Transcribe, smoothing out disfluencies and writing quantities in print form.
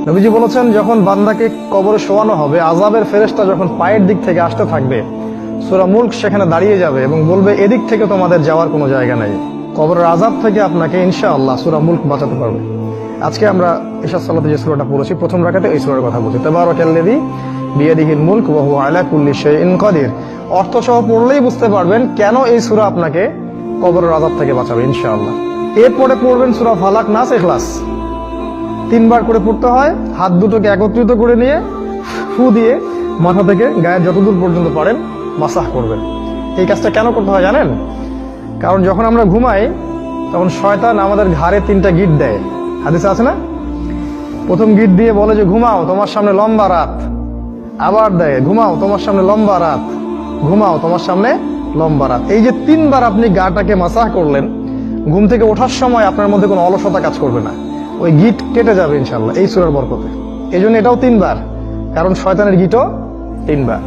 নবীজি বলেছেন, যখন বান্দাকে কবরে শোয়ানো হবে, আযাবের ফেরেশতা যখন পায়ের দিক থেকে আসতে থাকবে, সূরা মুলক সেখানে দাঁড়িয়ে যাবে এবং বলবে, এদিক থেকে তোমাদের যাওয়ার কোনো জায়গা নাই। কবরের আযাব থেকে আপনাকে ইনশাআল্লাহ সূরা মুলক বাঁচাতে পারবে। আজকে আমরা ইশা সালাতে যে সূরাটা পড়েছি, প্রথম রাকাতে এই সূরার কথা বলছি, তাবারাকাল্লাযী বিয়াদিহিল মুলক ওয়া হুয়া আলা কুল্লি শাইইন কাদির। অর্থ সহ পড়লেই বুঝতে পারবেন কেন এই সূরা আপনাকে কবরের আযাব থেকে বাঁচাবে ইনশাআল্লাহ। এরপরে পড়বেন সূরা ফালাক, নাস, ইখলাস। 3 বার করে পড়তে হয়। হাত দুটোকে একত্রিত করে নিয়ে ফু দিয়ে মাথা থেকে গায়ের যতদূর পর্যন্ত পারেন মাসাহ করবেন। এই কাজটা কেন করতে হয় জানেন? কারণ যখন আমরা ঘুমাই তখন শয়তান আমাদের ঘাড়ে 3টা গিট দেয়, হাদিসে আছে না? প্রথম গিট দিয়ে বলে যে ঘুমাও, তোমার সামনে লম্বা রাত। আবার দেয়, ঘুমাও, তোমার সামনে লম্বা রাত, ঘুমাও, তোমার সামনে লম্বা রাত। এই যে 3 বার আপনি গাটাকে মাসাহ করলেন, ঘুম থেকে ওঠার সময় আপনার মধ্যে কোনো অলসতা কাজ করবে না, ওই গিট কেটে যাবে ইনশাআল্লাহ এই সূরার বরকতে। এই জন্য এটাও 3 বার, কারণ শয়তানের গিটও 3 বার।